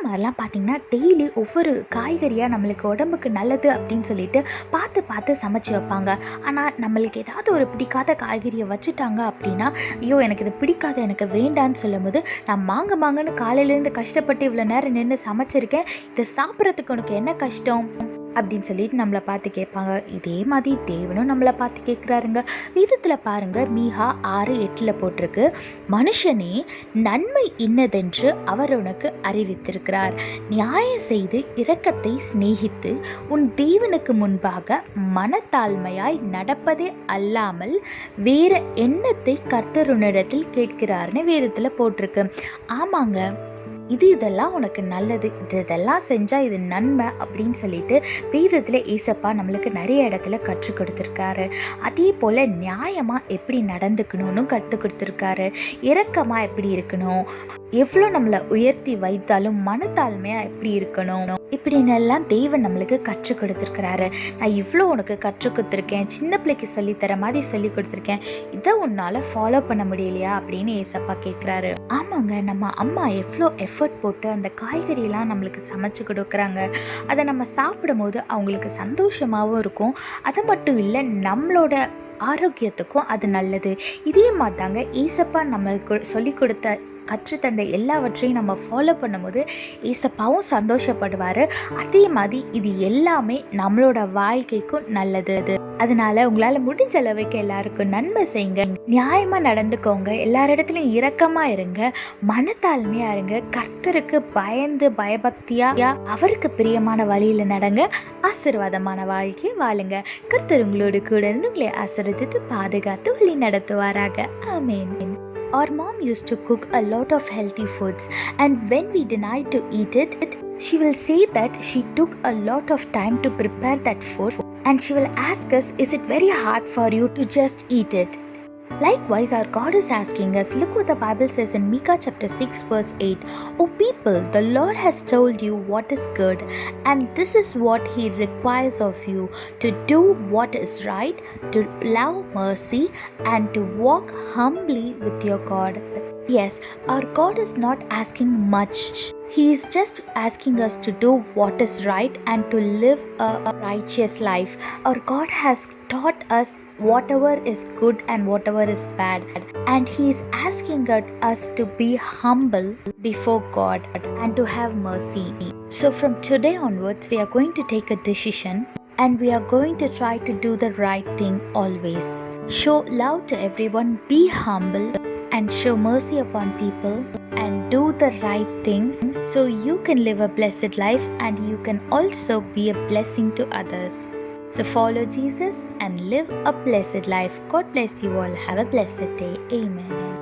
பாட்டிமாரெலாம் பார்த்திங்கன்னா டெய்லி ஒவ்வொரு காய்கறியாக நம்மளுக்கு உடம்புக்கு நல்லது அப்படின்னு சொல்லிட்டு பார்த்து பார்த்து சமைச்சு வைப்பாங்க. ஆனால் நம்மளுக்கு ஏதாவது ஒரு பிடிக்காத காய்கறியை வச்சுட்டாங்க அப்படின்னா, ஐயோ எனக்கு இது பிடிக்காத, எனக்கு வேண்டான்னு சொல்லும்போது, நான் மாங்கன்னு காலையிலேருந்து கஷ்டப்பட்டு இவ்வளோ நேரம் நின்று சமைச்சிருக்கேன், இதை சாப்பிட்றதுக்கு உனக்கு என்ன கஷ்டம் அப்படின்னு சொல்லிட்டு நம்மளை பார்த்து கேட்பாங்க. இதே மாதிரி தேவனும் நம்மளை பார்த்து கேட்குறாருங்க. வேதத்தில் பாருங்க, மீகா 6:8 போட்டிருக்கு, மனுஷனே நன்மை இன்னதென்று அவர் உனக்கு அறிவித்திருக்கிறார், நியாயம் செய்து இரக்கத்தை சிநேகித்து உன் தேவனுக்கு முன்பாக மனத்தாழ்மையாய் நடப்பதே அல்லாமல் வேற எண்ணத்தை கர்த்தர் உன்னிடத்தில் கேட்கிறார்னு வேதத்தில் போட்டிருக்கு. ஆமாங்க, இதெல்லாம் உனக்கு நல்லது, இதெல்லாம் செஞ்சால் இது நன்மை அப்படின்னு சொல்லிட்டு வேதத்தில் ஏசப்பா நம்மளுக்கு நிறைய இடத்துல கற்றுக் கொடுத்துருக்காரு. அதே போல் நியாயமாக எப்படி நடந்துக்கணும்னு கற்றுக் கொடுத்துருக்காரு. இரக்கமாக எப்படி இருக்கணும், எவ்வளோ நம்மளை உயர்த்தி வைத்தாலும் மனத்தாழ்மையாக எப்படி இருக்கணும், இப்படின்னு எல்லாம் தேவன் நம்மளுக்கு கற்றுக் கொடுத்துருக்கிறாரு. நான் இவ்வளோ உனக்கு கற்றுக் கொடுத்துருக்கேன், சின்ன பிள்ளைக்கு சொல்லித்தர மாதிரி சொல்லி கொடுத்துருக்கேன், இதை உன்னால் ஃபாலோ பண்ண முடியலையா அப்படின்னு ஏசப்பா கேட்குறாரு. ஆமாங்க, நம்ம அம்மா எவ்வளோ எஃபர்ட் போட்டு அந்த காய்கறியெல்லாம் நம்மளுக்கு சமைச்சு கொடுக்குறாங்க. அதை நம்ம சாப்பிடும் போது அவங்களுக்கு சந்தோஷமாகவும் இருக்கும். அது மட்டும் இல்லை, நம்மளோட ஆரோக்கியத்துக்கும் அது நல்லது. இதே மாதிரி தாங்க ஏசப்பா நம்மளுக்கு சொல்லி கொடுத்த கற்றுத்தந்த எல்லாவற்றையும் நம்ம ஃபாலோ பண்ணும்போது ஏசப்பாவும் சந்தோஷப்படுவார். அதே மாதிரி இது எல்லாமே நம்மளோட வாழ்க்கைக்கும் நல்லது. அதனால உங்களால் முடிஞ்ச அளவுக்கு எல்லாருக்கும் நன்மை செய்யுங்க, நியாயமாக நடந்துக்கோங்க, எல்லாரிடத்துலையும் இரக்கமாக இருங்க, மனத்தாழ்மையாக இருங்க, கர்த்தருக்கு பயந்து பயபக்தியாக அவருக்கு பிரியமான வழியில் நடங்க, ஆசீர்வாதமான வாழ்க்கையை வாழுங்க. கர்த்தர் உங்களோடு கூட இருந்து உங்களை ஆசீர்வதித்து பாதுகாத்து வழி நடத்துவாராக. ஆமென். Our mom used to cook a lot of healthy foods, and when we denied to eat it, she will say that she took a lot of time to prepare that food, and she will ask us, is it very hard for you to just eat it? Likewise, our God is asking us. Look what the Bible says in Micah chapter 6 verse 8. O people, the Lord has told you what is good, and this is what He requires of you, to do what is right, to love mercy, and to walk humbly with your God. Yes, our God is not asking much. He is just asking us to do what is right and to live a righteous life. Our God has taught us whatever is good and whatever is bad, and He is asking us to be humble before God and to have mercy. So from today onwards, we are going to take a decision, and we are going to try to do the right thing always. Show love to everyone, be humble, and show mercy upon people, and do the right thing so you can live a blessed life, and you can also be a blessing to others. So follow Jesus and live a blessed life. God bless you all. Have a blessed day. Amen.